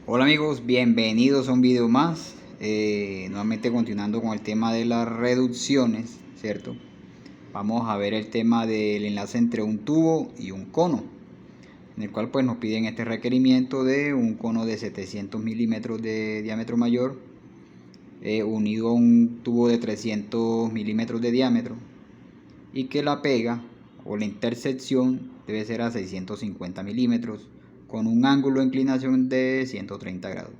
Hola amigos, bienvenidos a un video más. Nuevamente continuando con el tema de las reducciones, ¿cierto? Vamos a ver el tema del enlace entre un tubo y un cono, en el cual pues nos piden este requerimiento de un cono de 700 milímetros de diámetro mayor, unido a un tubo de 300 milímetros de diámetro, y que la pega o la intersección debe ser a 650 milímetros con un ángulo de inclinación de 130 grados.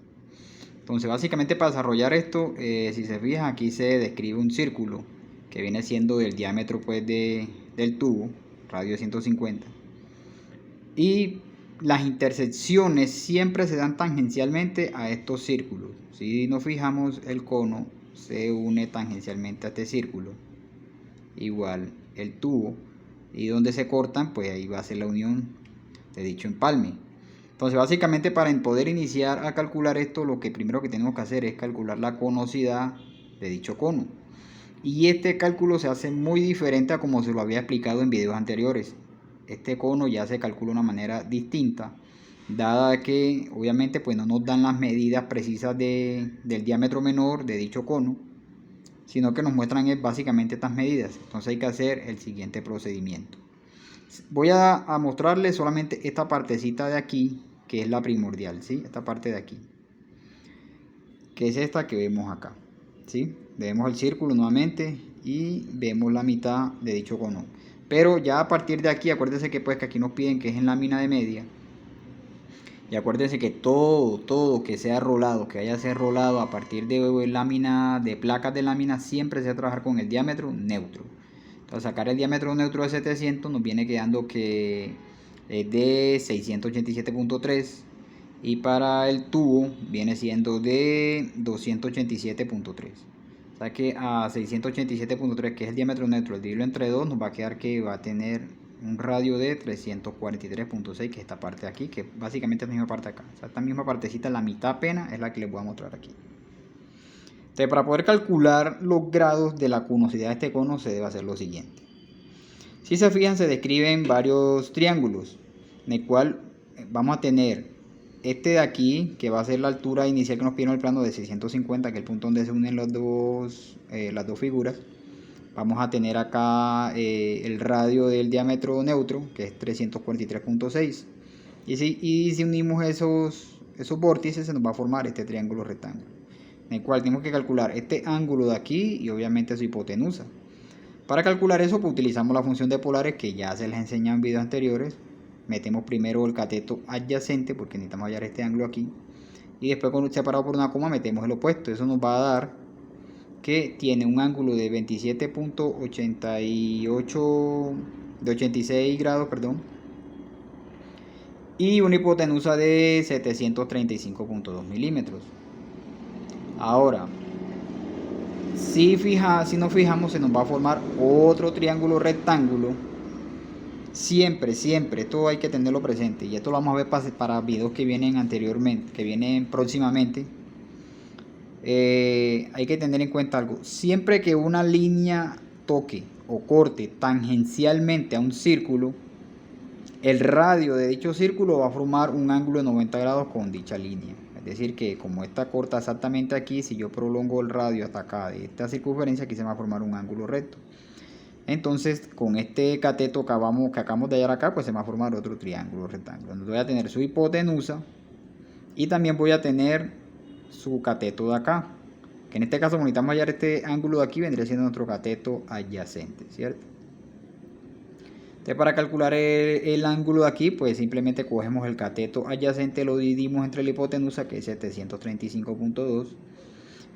Entonces básicamente para desarrollar esto, si se fijan, aquí se describe un círculo que viene siendo del diámetro pues del tubo, radio de 150, y las intersecciones siempre se dan tangencialmente a estos círculos. Si nos fijamos, el cono se une tangencialmente a este círculo, igual el tubo, y donde se cortan pues ahí va a ser la unión de dicho empalme. Entonces básicamente para poder iniciar a calcular esto, lo que primero que tenemos que hacer es calcular la conosidad de dicho cono. Y este cálculo se hace muy diferente a como se lo había explicado en videos anteriores. Este cono ya se calcula de una manera distinta, dada que obviamente pues no nos dan las medidas precisas del diámetro menor de dicho cono, sino que nos muestran básicamente estas medidas. Entonces hay que hacer el siguiente procedimiento. Voy a mostrarles solamente esta partecita de aquí, que es la primordial, ¿sí? Esta parte de aquí, que es esta que vemos acá, ¿sí? Vemos el círculo nuevamente y vemos la mitad de dicho cono. Pero ya a partir de aquí, acuérdense que pues que aquí nos piden que es en lámina de media. Y acuérdense que todo que sea rolado, que haya ser rolado a partir de lámina, de placas de lámina, siempre se va a trabajar con el diámetro neutro. Entonces sacar el diámetro neutro de 700 nos viene quedando que es de 687.3, y para el tubo viene siendo de 287.3. O sea que a 687.3, que es el diámetro neutro, el dividirlo entre 2, nos va a quedar que va a tener un radio de 343.6, que es esta parte de aquí, que básicamente es la misma parte de acá. O sea, esta misma partecita, la mitad apenas, es la que les voy a mostrar aquí. Entonces, para poder calcular los grados de la conosidad de este cono, se debe hacer lo siguiente. Si se fijan, se describen varios triángulos, en el cual vamos a tener este de aquí, que va a ser la altura inicial que nos pidieron el plano de 650, que es el punto donde se unen las dos figuras. Vamos a tener acá el radio del diámetro neutro, que es 343.6. Y si unimos esos vórtices, se nos va a formar este triángulo rectángulo, en el cual tenemos que calcular este ángulo de aquí y obviamente su hipotenusa. Para calcular eso, pues utilizamos la función de polares que ya se les enseñado en videos anteriores. Metemos primero el cateto adyacente porque necesitamos hallar este ángulo aquí, y después, separado por una coma, metemos el opuesto. Eso nos va a dar que tiene un ángulo de 27.88 de 86 grados, perdón, y una hipotenusa de 735.2 milímetros. Ahora, si nos fijamos, se nos va a formar otro triángulo rectángulo. Siempre, esto hay que tenerlo presente, y esto lo vamos a ver para videos que vienen anteriormente, que vienen próximamente. Hay que tener en cuenta algo: siempre que una línea toque o corte tangencialmente a un círculo, el radio de dicho círculo va a formar un ángulo de 90 grados con dicha línea. Es decir, que como esta corta exactamente aquí, si yo prolongo el radio hasta acá de esta circunferencia, aquí se va a formar un ángulo recto. Entonces, con este cateto que acabamos de hallar acá, pues se va a formar otro triángulo rectángulo, donde voy a tener su hipotenusa y también voy a tener su cateto de acá, que en este caso, como necesitamos hallar este ángulo de aquí, vendría siendo nuestro cateto adyacente, ¿cierto? Entonces, para calcular el ángulo de aquí, pues simplemente cogemos el cateto adyacente, lo dividimos entre la hipotenusa, que es 735.2,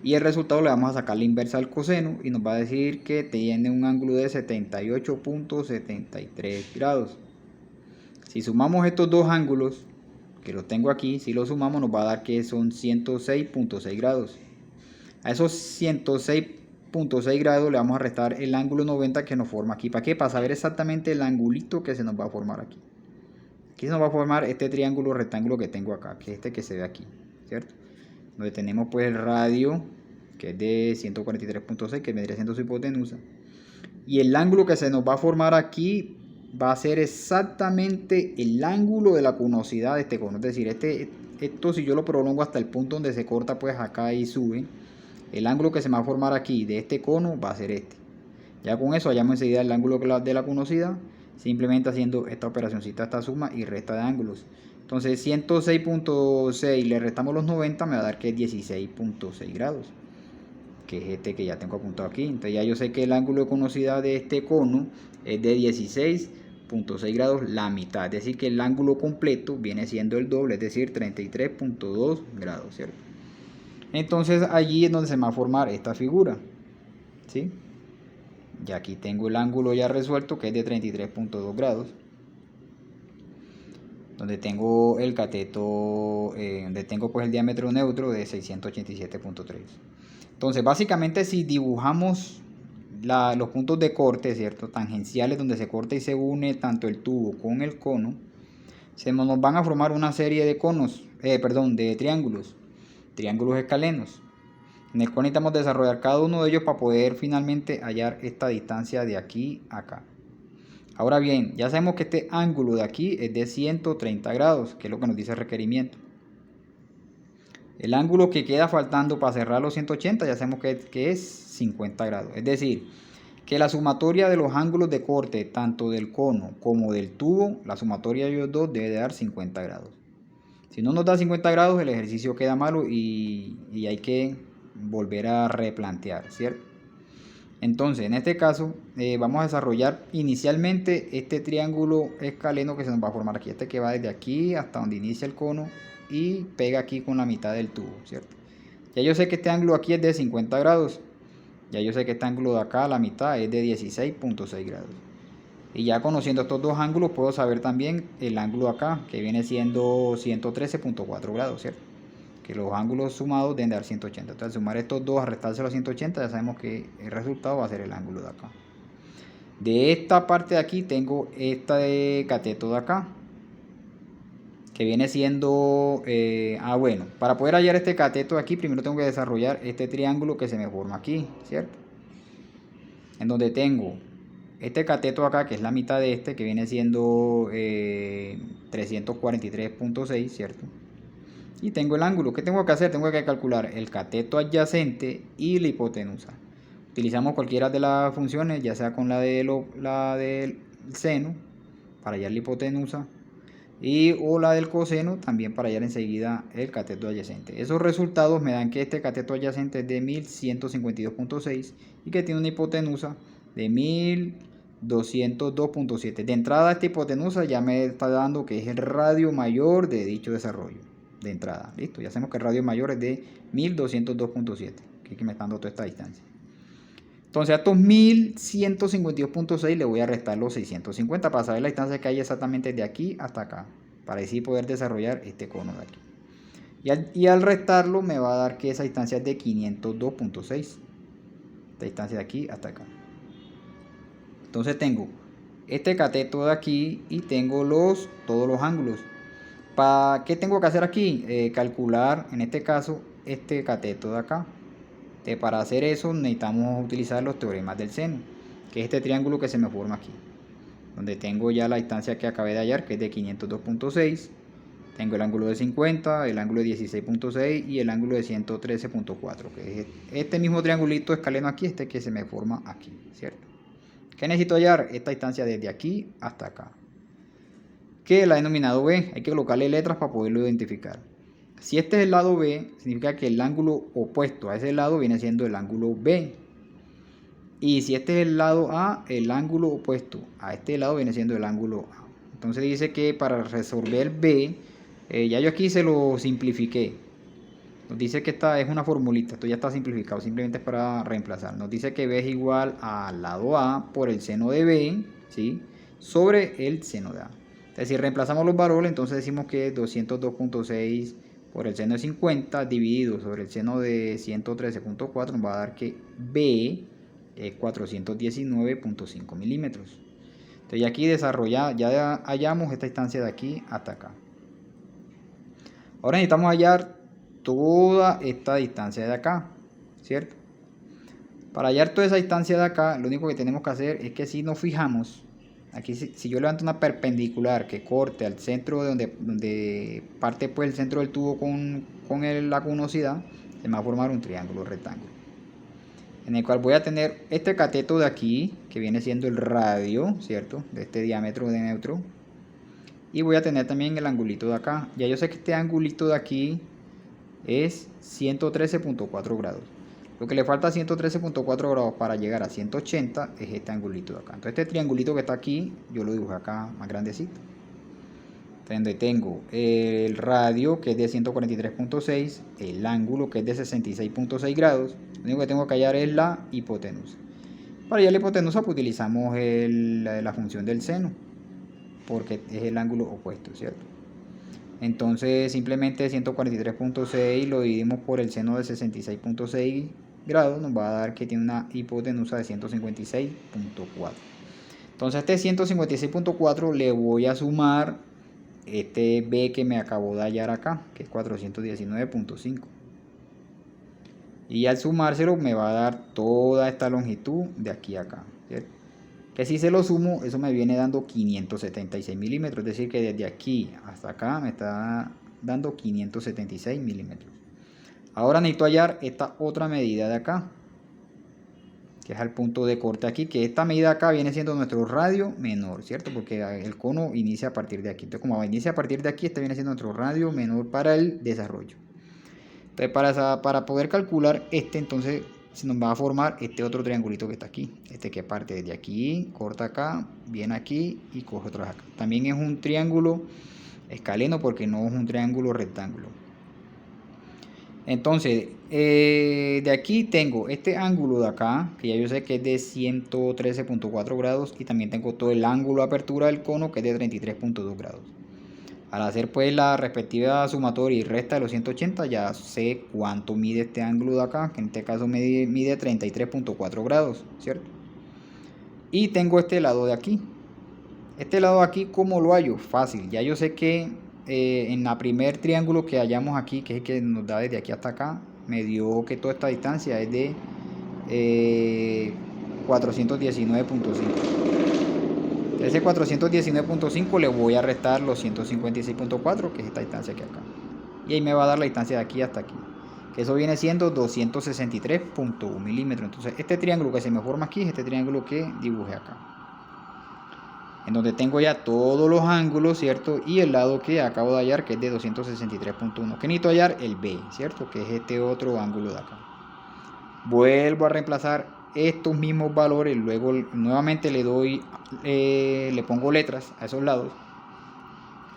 y el resultado le vamos a sacar la inversa al coseno y nos va a decir que tiene un ángulo de 78.73 grados. Si sumamos estos dos ángulos, que los tengo aquí, si los sumamos nos va a dar que son 106.6 grados. A esos 106.6 grados le vamos a restar el ángulo 90 que nos forma aquí. ¿Para qué? Para saber exactamente el angulito que se nos va a formar aquí. Aquí se nos va a formar este triángulo rectángulo que tengo acá, que es este que se ve aquí, ¿cierto? Donde tenemos pues el radio, que es de 143.6, que vendría siendo su hipotenusa, y el ángulo que se nos va a formar aquí va a ser exactamente el ángulo de la conosidad de este cono. Es decir, esto si yo lo prolongo hasta el punto donde se corta, pues acá y sube, el ángulo que se me va a formar aquí de este cono va a ser este. Ya con eso hallamos enseguida el ángulo de la conosidad, simplemente haciendo esta operacióncita, esta suma y resta de ángulos. Entonces 106.6 le restamos los 90, me va a dar que es 16.6 grados, que es este que ya tengo apuntado aquí. Entonces ya yo sé que el ángulo de conosidad de este cono es de 16.6 grados, la mitad. Es decir, que el ángulo completo viene siendo el doble, es decir, 33.2 grados, ¿cierto? Entonces allí es donde se me va a formar esta figura, ¿sí? Y aquí tengo el ángulo ya resuelto, que es de 33.2 grados. Donde tengo el cateto, donde tengo pues el diámetro neutro de 687.3. Entonces básicamente si dibujamos los puntos de corte, ¿cierto? Tangenciales donde se corta y se une tanto el tubo con el cono, nos van a formar una serie de conos, de triángulos escalenos. En el cual necesitamos desarrollar cada uno de ellos para poder finalmente hallar esta distancia de aquí a acá. Ahora bien, ya sabemos que este ángulo de aquí es de 130 grados, que es lo que nos dice el requerimiento. El ángulo que queda faltando para cerrar los 180 ya sabemos que es 50 grados. Es decir, que la sumatoria de los ángulos de corte, tanto del cono como del tubo, la sumatoria de ellos dos debe de dar 50 grados. Si no nos da 50 grados, el ejercicio queda malo y hay que volver a replantear, ¿cierto? Entonces, en este caso, vamos a desarrollar inicialmente este triángulo escaleno que se nos va a formar aquí, este que va desde aquí hasta donde inicia el cono y pega aquí con la mitad del tubo, ¿cierto? Ya yo sé que este ángulo aquí es de 50 grados, ya yo sé que este ángulo de acá a la mitad es de 16.6 grados. Y ya conociendo estos dos ángulos puedo saber también el ángulo de acá, que viene siendo 113.4 grados, ¿cierto? Que los ángulos sumados deben dar 180. Entonces, al sumar estos dos a restarse los 180, ya sabemos que el resultado va a ser el ángulo de acá. De esta parte de aquí tengo esta de cateto de acá, que viene siendo... bueno, para poder hallar este cateto de aquí, primero tengo que desarrollar este triángulo que se me forma aquí, ¿cierto? En donde tengo este cateto acá, que es la mitad de este, que viene siendo 343.6, ¿cierto? Y tengo el ángulo. ¿Qué tengo que hacer? Tengo que calcular el cateto adyacente y la hipotenusa. Utilizamos cualquiera de las funciones, ya sea con la del seno, para hallar la hipotenusa, o la del coseno, también para hallar enseguida el cateto adyacente. Esos resultados me dan que este cateto adyacente es de 1152.6 y que tiene una hipotenusa de 1202.7. De entrada, esta hipotenusa ya me está dando que es el radio mayor de dicho desarrollo. De entrada, listo, ya sabemos que el radio mayor es de 1202.7, que me está dando toda esta distancia. Entonces a estos 1152.6 le voy a restar los 650 para saber la distancia que hay exactamente de aquí hasta acá, para así poder desarrollar este cono de aquí. Y al restarlo me va a dar que esa distancia es de 502.6, esta distancia de aquí hasta acá. Entonces tengo este cateto de aquí y tengo todos los ángulos. ¿Qué tengo que hacer aquí? Calcular, en este caso, este cateto de acá. Para hacer eso necesitamos utilizar los teoremas del seno, que es este triángulo que se me forma aquí, donde tengo ya la distancia que acabé de hallar, que es de 502.6. Tengo el ángulo de 50, el ángulo de 16.6 y el ángulo de 113.4, que es este mismo triangulito escaleno aquí, este que se me forma aquí, ¿cierto? ¿Qué necesito hallar? Esta distancia desde aquí hasta acá, que la he denominado B. Hay que colocarle letras para poderlo identificar. Si este es el lado B, significa que el ángulo opuesto a ese lado viene siendo el ángulo B. Y si este es el lado A, el ángulo opuesto a este lado viene siendo el ángulo A. Entonces dice que para resolver B, ya yo aquí se lo simplifiqué. Nos dice que esta es una formulita, esto ya está simplificado, simplemente es para reemplazar. Nos dice que B es igual al lado A por el seno de B, ¿sí?, sobre el seno de A. Entonces si reemplazamos los valores, entonces decimos que 202.6 por el seno de 50 dividido sobre el seno de 113.4 nos va a dar que B es 419.5 milímetros. Entonces aquí ya hallamos esta distancia de aquí hasta acá. Ahora necesitamos hallar toda esta distancia de acá, ¿cierto? Para hallar toda esa distancia de acá, lo único que tenemos que hacer es que si nos fijamos, Aquí si yo levanto una perpendicular que corte al centro de donde parte pues el centro del tubo con la conosidad, se me va a formar un triángulo rectángulo, en el cual voy a tener este cateto de aquí, que viene siendo el radio, ¿cierto? De este diámetro de neutro. Y voy a tener también el angulito de acá. Ya yo sé que este angulito de aquí es 113.4 grados. Lo que le falta a 113.4 grados para llegar a 180 es este angulito de acá. Entonces este triangulito que está aquí, yo lo dibujo acá más grandecito. Donde tengo el radio, que es de 143.6, el ángulo, que es de 66.6 grados. Lo único que tengo que hallar es la hipotenusa. Para hallar la hipotenusa pues utilizamos la función del seno, porque es el ángulo opuesto, ¿cierto? Entonces simplemente 143.6 lo dividimos por el seno de 66.6 grados, nos va a dar que tiene una hipotenusa de 156.4. Entonces a este 156.4 le voy a sumar este B que me acabo de hallar acá, que es 419.5. Y al sumárselo me va a dar toda esta longitud de aquí a acá, ¿cierto? Que si se lo sumo, eso me viene dando 576 milímetros. Es decir, que desde aquí hasta acá me está dando 576 milímetros. Ahora necesito hallar esta otra medida de acá, que es el punto de corte aquí, que esta medida acá viene siendo nuestro radio menor, ¿cierto? Porque el cono inicia a partir de aquí. Entonces, como inicia a partir de aquí, este viene siendo nuestro radio menor para el desarrollo. Entonces, para poder calcular entonces se nos va a formar este otro triangulito que está aquí. Este que parte desde aquí, corta acá, viene aquí y coge otra vez acá. También es un triángulo escaleno porque no es un triángulo rectángulo. Entonces, de aquí tengo este ángulo de acá, que ya yo sé que es de 113.4 grados, y también tengo todo el ángulo de apertura del cono, que es de 33.2 grados. Al hacer pues la respectiva sumatoria y resta de los 180, ya sé cuánto mide este ángulo de acá, que en este caso mide 33.4 grados, ¿cierto? Y tengo este lado de aquí. Este lado de aquí, ¿cómo lo hallo? Fácil, ya yo sé que en la primer triángulo que hallamos aquí, que es el que nos da desde aquí hasta acá, me dio que toda esta distancia es de 419.5. Ese 419.5 le voy a restar los 156.4, que es esta distancia aquí acá. Y ahí me va a dar la distancia de aquí hasta aquí, que eso viene siendo 263.1 milímetros. Entonces este triángulo que se me forma aquí es este triángulo que dibujé acá, en donde tengo ya todos los ángulos, ¿cierto? Y el lado que acabo de hallar, que es de 263.1. Que necesito hallar el B, ¿cierto? Que es este otro ángulo de acá. Vuelvo a reemplazar estos mismos valores, luego nuevamente le pongo letras a esos lados.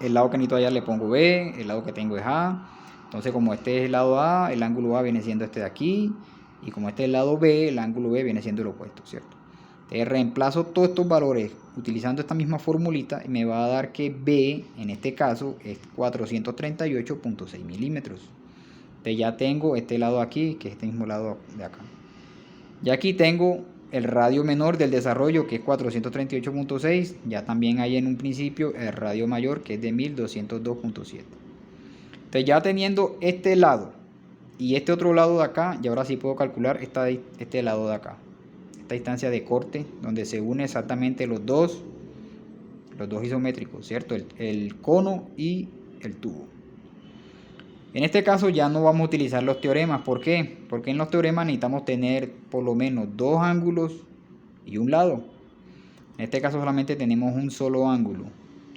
El lado que necesito hallar le pongo B, el lado que tengo es A. Entonces, como este es el lado A, el ángulo A viene siendo este de aquí, y como este es el lado B, el ángulo B viene siendo el opuesto, ¿cierto? Entonces reemplazo todos estos valores utilizando esta misma formulita y me va a dar que B, en este caso, es 438.6 milímetros. Entonces ya tengo este lado aquí, que es este mismo lado de acá. Y aquí tengo el radio menor del desarrollo, que es 438.6. Ya también hay en un principio el radio mayor, que es de 1202.7. Entonces ya teniendo este lado y este otro lado de acá, y ahora sí puedo calcular este lado de acá, esta distancia de corte, donde se une exactamente los dos isométricos, ¿cierto? El cono y el tubo. En este caso ya no vamos a utilizar los teoremas. ¿Por qué? Porque en los teoremas necesitamos tener por lo menos dos ángulos y un lado. En este caso solamente tenemos un solo ángulo,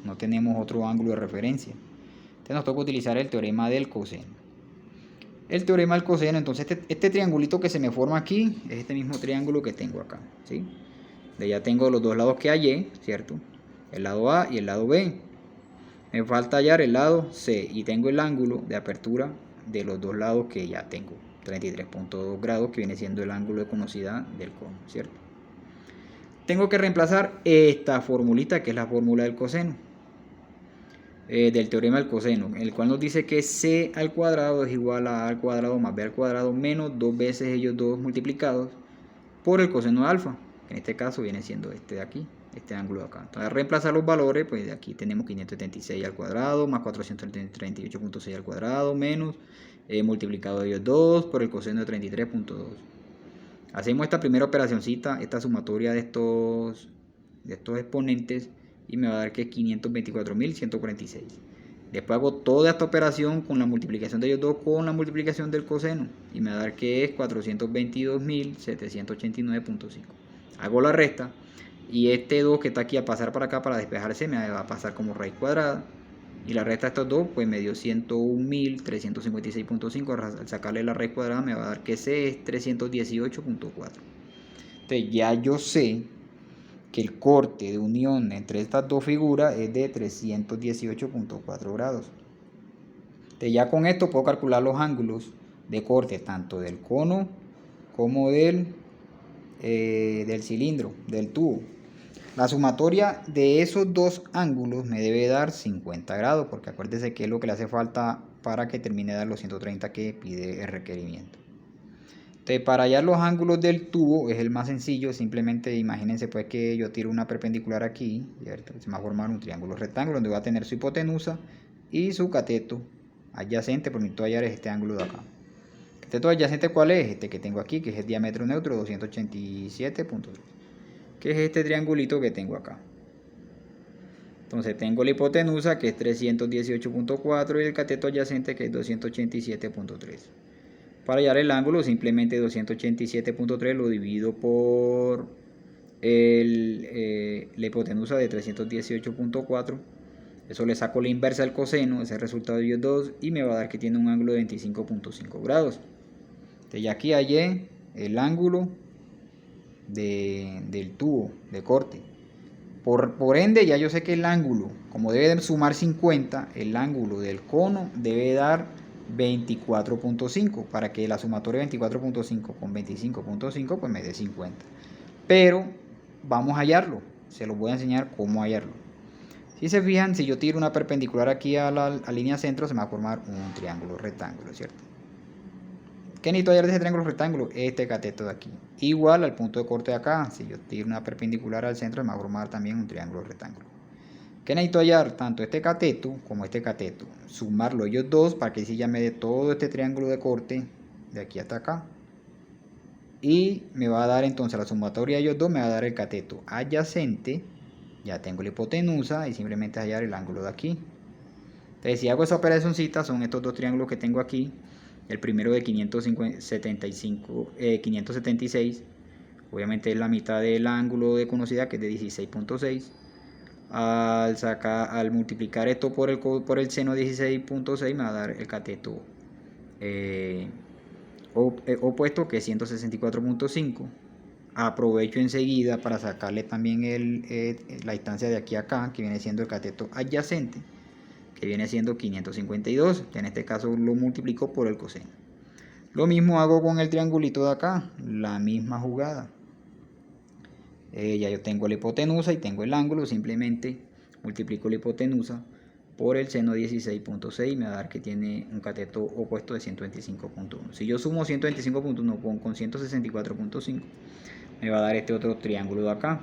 no tenemos otro ángulo de referencia. Entonces nos toca utilizar el teorema del coseno. El teorema del coseno, entonces este triangulito que se me forma aquí es este mismo triángulo que tengo acá, ¿sí? Ya tengo los dos lados que hallé, ¿cierto? El lado A y el lado B. Me falta hallar el lado C y tengo el ángulo de apertura de los dos lados que ya tengo, 33.2 grados, que viene siendo el ángulo de conosidad del cono, ¿cierto? Tengo que reemplazar esta formulita, que es la fórmula del coseno, del teorema del coseno, el cual nos dice que C al cuadrado es igual a A al cuadrado más B al cuadrado menos dos veces ellos dos multiplicados por el coseno de alfa, que en este caso viene siendo este de aquí, este ángulo de acá. Entonces, al reemplazar los valores, pues de aquí tenemos 576 al cuadrado más 438.6 al cuadrado menos multiplicado ellos dos por el coseno de 33.2. Hacemos esta primera operacioncita, esta sumatoria de estos de estos exponentes y me va a dar que es 524.146. Después hago toda esta operación con la multiplicación de ellos dos con la multiplicación del coseno y me va a dar que es 422.789.5. Hago la resta y este 2 que está aquí a pasar para acá para despejarse me va a pasar como raíz cuadrada. Y la resta de estos dos pues me dio 101.356.5. Al sacarle la raíz cuadrada me va a dar que C es 318.4. Entonces ya yo sé que el corte de unión entre estas dos figuras es de 318.4 grados. Entonces ya con esto puedo calcular los ángulos de corte tanto del cono como del cilindro, del tubo. La sumatoria de esos dos ángulos me debe dar 50 grados, porque acuérdense que es lo que le hace falta para que termine de dar los 130 que pide el requerimiento. Entonces, para hallar los ángulos del tubo es el más sencillo. Simplemente imagínense pues que yo tiro una perpendicular aquí, ¿cierto? Se me va a formar un triángulo rectángulo donde va a tener su hipotenusa y su cateto adyacente. Por mi hallar es este ángulo de acá. ¿El cateto adyacente cuál es? Este que tengo aquí, que es el diámetro neutro, 287.3. Que es este triangulito que tengo acá. Entonces tengo la hipotenusa que es 318.4 y el cateto adyacente que es 287.3. Para hallar el ángulo simplemente 287.3 lo divido por la hipotenusa de 318.4. Eso le saco la inversa al coseno, ese es el resultado de ellos dos, y me va a dar que tiene un ángulo de 25.5 grados. Entonces ya aquí hallé el ángulo del tubo de corte. Por ende ya yo sé que el ángulo, como debe sumar 50, el ángulo del cono debe dar 24.5 para que la sumatoria de 24.5 con 25.5 pues me dé 50. Pero vamos a hallarlo, se los voy a enseñar cómo hallarlo. Si se fijan, si yo tiro una perpendicular aquí a la línea centro, se me va a formar un triángulo rectángulo, ¿cierto? ¿Qué necesito hallar de ese triángulo rectángulo? Este cateto de aquí. Igual al punto de corte de acá, si yo tiro una perpendicular al centro, se me va a formar también un triángulo rectángulo. ¿Qué necesito hallar? Tanto este cateto como este cateto. Sumarlo ellos dos para que sí ya me dé todo este triángulo de corte de aquí hasta acá. Y me va a dar entonces la sumatoria de ellos dos, me va a dar el cateto adyacente. Ya tengo la hipotenusa y simplemente hallar el ángulo de aquí. Entonces si hago esa operacióncita, son estos dos triángulos que tengo aquí. El primero de 576, obviamente es la mitad del ángulo de conocidad que es de 16.6. Al multiplicar esto por el seno de 16.6 me va a dar el cateto opuesto que es 164.5. Aprovecho enseguida para sacarle también la distancia de aquí a acá, que viene siendo el cateto adyacente, que viene siendo 552. En este caso lo multiplico por el coseno. Lo mismo hago con el triangulito de acá, la misma jugada. Ya yo tengo la hipotenusa y tengo el ángulo, simplemente multiplico la hipotenusa por el seno 16.6 y me va a dar que tiene un cateto opuesto de 125.1. Si yo sumo 125.1 con 164.5, me va a dar este otro triángulo de acá,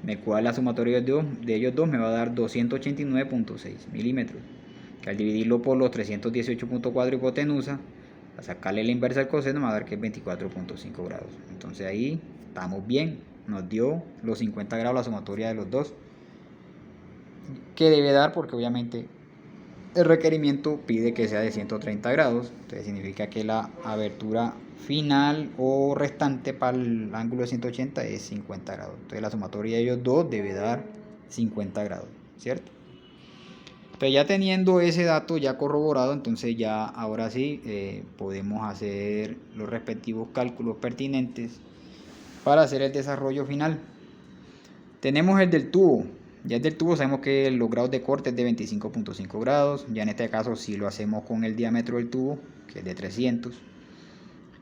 en el cual la sumatoria de ellos dos me va a dar 289.6 milímetros, que al dividirlo por los 318.4 hipotenusa, a sacarle la inversa al coseno me va a dar que es 24.5 grados. Entonces ahí estamos bien, nos dio los 50 grados la sumatoria de los dos, que debe dar porque obviamente el requerimiento pide que sea de 130 grados. Entonces significa que la abertura final o restante para el ángulo de 180 es 50 grados. Entonces la sumatoria de ellos dos debe dar 50 grados, ¿cierto? Entonces ya teniendo ese dato ya corroborado, entonces ya ahora sí podemos hacer los respectivos cálculos pertinentes para hacer el desarrollo final. Tenemos el del tubo. Ya el del tubo sabemos que los grados de corte es de 25.5 grados. Ya en este caso si lo hacemos con el diámetro del tubo, que es de 300.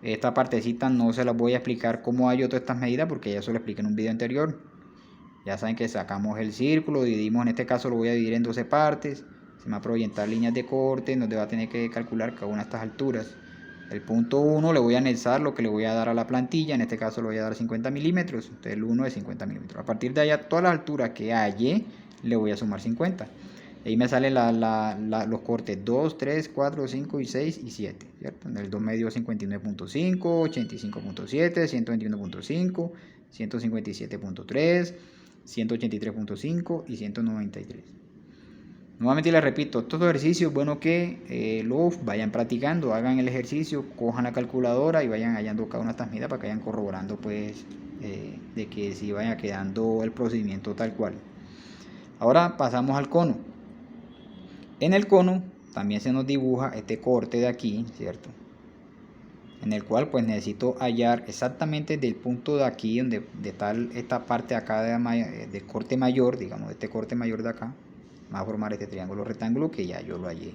Esta partecita no se las voy a explicar cómo hallo todas estas medidas porque ya se lo expliqué en un video anterior. Ya saben que sacamos el círculo, dividimos, en este caso lo voy a dividir en 12 partes. Se me va a proyectar líneas de corte donde va a tener que calcular cada una de estas alturas. El punto 1 le voy a anexar lo que le voy a dar a la plantilla, en este caso le voy a dar 50 milímetros, entonces el 1 es 50 milímetros. A partir de allá, todas las alturas que halle, le voy a sumar 50. Ahí me salen los cortes 2, 3, 4, 5 y 6 y 7, ¿cierto? En el 2 me dio 59.5, 85.7, 121.5, 157.3, 183.5 y 193. Nuevamente les repito, estos ejercicios es bueno que los vayan practicando, hagan el ejercicio, cojan la calculadora y vayan hallando cada una de estas medidas para que vayan corroborando pues de que si vaya quedando el procedimiento tal cual. Ahora pasamos al cono. En el cono también se nos dibuja este corte de aquí, ¿cierto? En el cual pues necesito hallar exactamente del punto de aquí donde está esta parte de acá de corte mayor, digamos este corte mayor de acá, va a formar este triángulo rectángulo que ya yo lo hallé.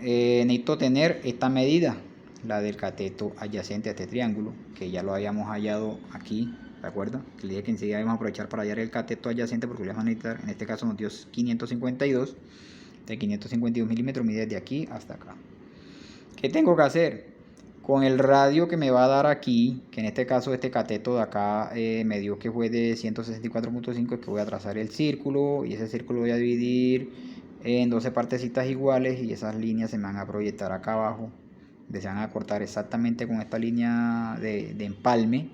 Necesito tener esta medida, la del cateto adyacente a este triángulo, que ya lo habíamos hallado aquí, ¿de acuerdo? Que le dije que enseguida vamos a aprovechar para hallar el cateto adyacente porque lo vamos a necesitar. En este caso nos dio 552, de 552 milímetros mide desde aquí hasta acá. ¿Qué tengo que hacer? Con el radio que me va a dar aquí, que en este caso este cateto de acá me dio que fue de 164.5, es que voy a trazar el círculo y ese círculo voy a dividir en 12 partecitas iguales y esas líneas se me van a proyectar acá abajo, se van a cortar exactamente con esta línea de empalme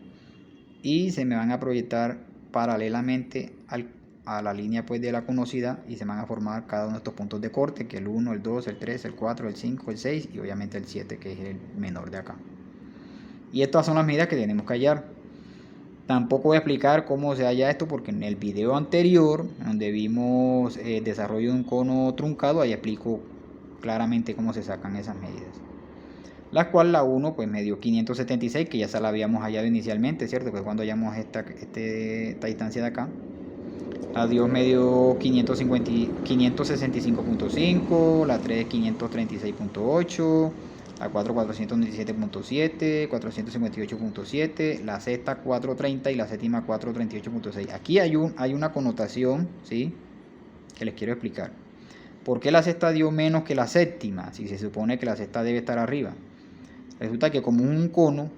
y se me van a proyectar paralelamente a la línea pues de la conocidad y se van a formar cada uno de estos puntos de corte, que el 1, el 2, el 3, el 4, el 5, el 6 y obviamente el 7, que es el menor de acá. Y estas son las medidas que tenemos que hallar. Tampoco voy a explicar cómo se halla esto porque en el video anterior, donde vimos el desarrollo de un cono truncado, ahí explico claramente cómo se sacan esas medidas. La cual la 1 pues me dio 576, que ya se la habíamos hallado inicialmente, ¿cierto? Que cuando hallamos esta distancia de acá. La 2 me dio 565.5, la 3 536.8, la 4 497.7, 458.7, la sexta 430 y la séptima 438.6. Aquí hay una connotación, ¿sí? Que les quiero explicar. ¿Por qué la sexta dio menos que la séptima? Si se supone que la sexta debe estar arriba. Resulta que como un cono,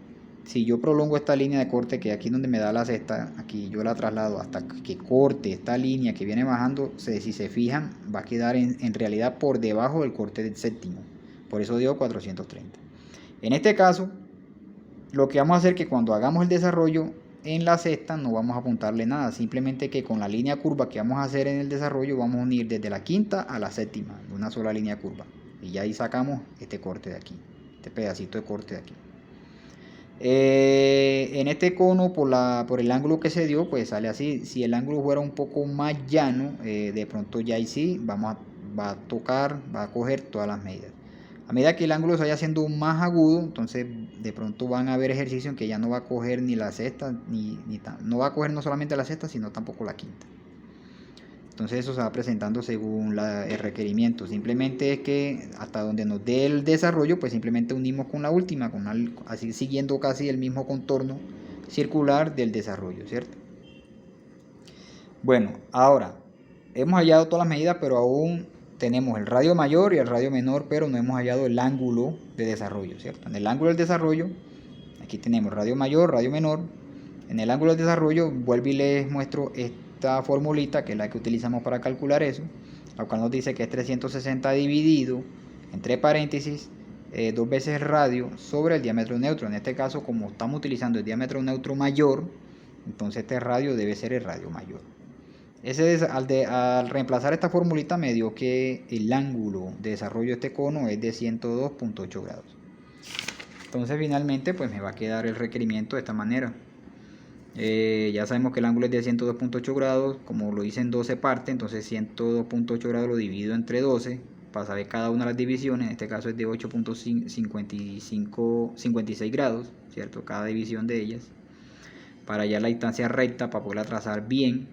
si yo prolongo esta línea de corte que aquí donde me da la sexta, aquí yo la traslado hasta que corte esta línea que viene bajando, si se fijan va a quedar en realidad por debajo del corte del séptimo, por eso dio 430. En este caso lo que vamos a hacer es que cuando hagamos el desarrollo en la sexta no vamos a apuntarle nada, simplemente que con la línea curva que vamos a hacer en el desarrollo vamos a unir desde la quinta a la séptima, una sola línea curva, y ya ahí sacamos este corte de aquí, este pedacito de corte de aquí. En este cono por el ángulo que se dio pues sale así. Si el ángulo fuera un poco más llano, de pronto ya ahí sí va a coger todas las medidas. A medida que el ángulo se vaya haciendo más agudo, entonces de pronto van a haber ejercicios en que ya no va a coger ni la sexta no va a coger no solamente la sexta sino tampoco la quinta. Entonces eso se va presentando según el requerimiento. Simplemente es que hasta donde nos dé el desarrollo, pues simplemente unimos con la última, así siguiendo casi el mismo contorno circular del desarrollo, ¿cierto? Bueno, ahora hemos hallado todas las medidas, pero aún tenemos el radio mayor y el radio menor, pero no hemos hallado el ángulo de desarrollo, ¿cierto? En el ángulo del desarrollo, aquí tenemos radio mayor, radio menor. En el ángulo del desarrollo, vuelvo y les muestro esta formulita que es la que utilizamos para calcular eso, la cual nos dice que es 360 dividido entre paréntesis 2 veces el radio sobre el diámetro neutro. En este caso, como estamos utilizando el diámetro neutro mayor, entonces este radio debe ser el radio mayor. Al reemplazar esta formulita me dio que el ángulo de desarrollo de este cono es de 102.8 grados. Entonces finalmente pues me va a quedar el requerimiento de esta manera. Ya sabemos que el ángulo es de 102.8 grados, como lo hice en 12 partes, entonces 102.8 grados lo divido entre 12 para saber cada una de las divisiones. En este caso es de 8.56 grados, ¿cierto? Cada división de ellas. Para hallar la distancia recta, para poderla trazar bien,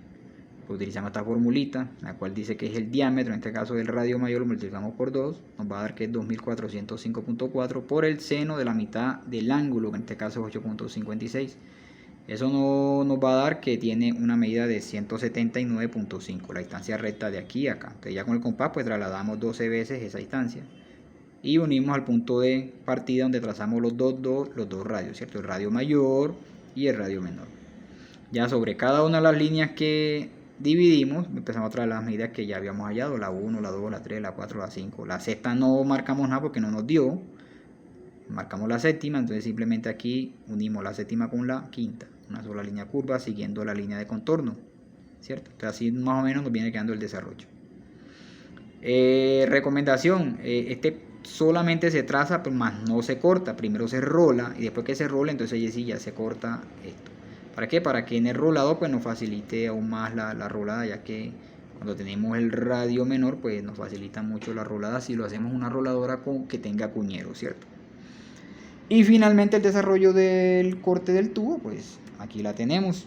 utilizamos esta formulita, la cual dice que es el diámetro, en este caso del radio mayor lo multiplicamos por 2, nos va a dar que es 2405.4 por el seno de la mitad del ángulo, que en este caso es 8.56. Eso nos va a dar que tiene una medida de 179.5, la distancia recta de aquí a acá. Entonces ya con el compás pues trasladamos 12 veces esa distancia y unimos al punto de partida donde trazamos los dos radios, ¿cierto? El radio mayor y el radio menor. Ya sobre cada una de las líneas que dividimos empezamos a traer las medidas que ya habíamos hallado, la 1, la 2, la 3, la 4, la 5. La sexta no marcamos nada porque no nos dio, marcamos la séptima, entonces simplemente aquí unimos la séptima con la quinta. una sola línea curva siguiendo la línea de contorno, ¿cierto? Entonces así más o menos nos viene quedando el desarrollo. Recomendación, este solamente se traza, pero más no se corta. Primero se rola y después que se rola, entonces sí ya se corta esto. ¿Para qué? Para que en el rolado pues nos facilite aún más la rolada, ya que cuando tenemos el radio menor pues nos facilita mucho la rolada si lo hacemos una roladora que tenga cuñero, ¿cierto? Y finalmente el desarrollo del corte del tubo, pues aquí la tenemos.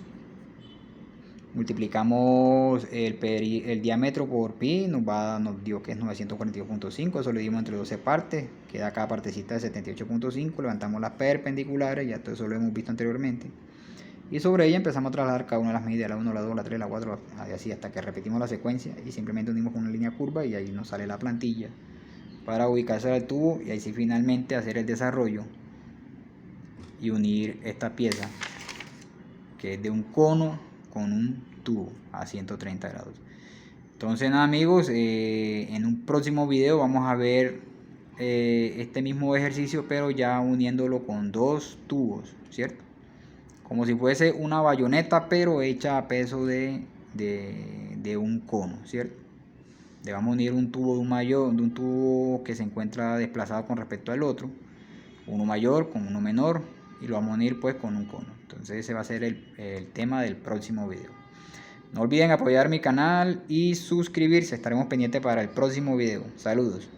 Multiplicamos el diámetro por pi, nos dio que es 942.5, eso lo dimos entre 12 partes, queda cada partecita de 78.5, levantamos las perpendiculares, ya todo eso lo hemos visto anteriormente, y sobre ella empezamos a trasladar cada una de las medidas, la 1, la 2, la 3, la 4, así hasta que repetimos la secuencia y simplemente unimos con una línea curva y ahí nos sale la plantilla para ubicarse al tubo y ahí sí finalmente hacer el desarrollo y unir esta pieza que es de un cono con un tubo a 130 grados. Entonces nada amigos, en un próximo video vamos a ver este mismo ejercicio pero ya uniéndolo con dos tubos, ¿cierto? Como si fuese una bayoneta pero hecha a peso de un cono, ¿cierto? Le vamos a unir un tubo de un tubo que se encuentra desplazado con respecto al otro, uno mayor con uno menor, y lo vamos a unir pues con un cono. Entonces ese va a ser el tema del próximo video. No olviden apoyar mi canal y suscribirse, estaremos pendientes para el próximo video. Saludos.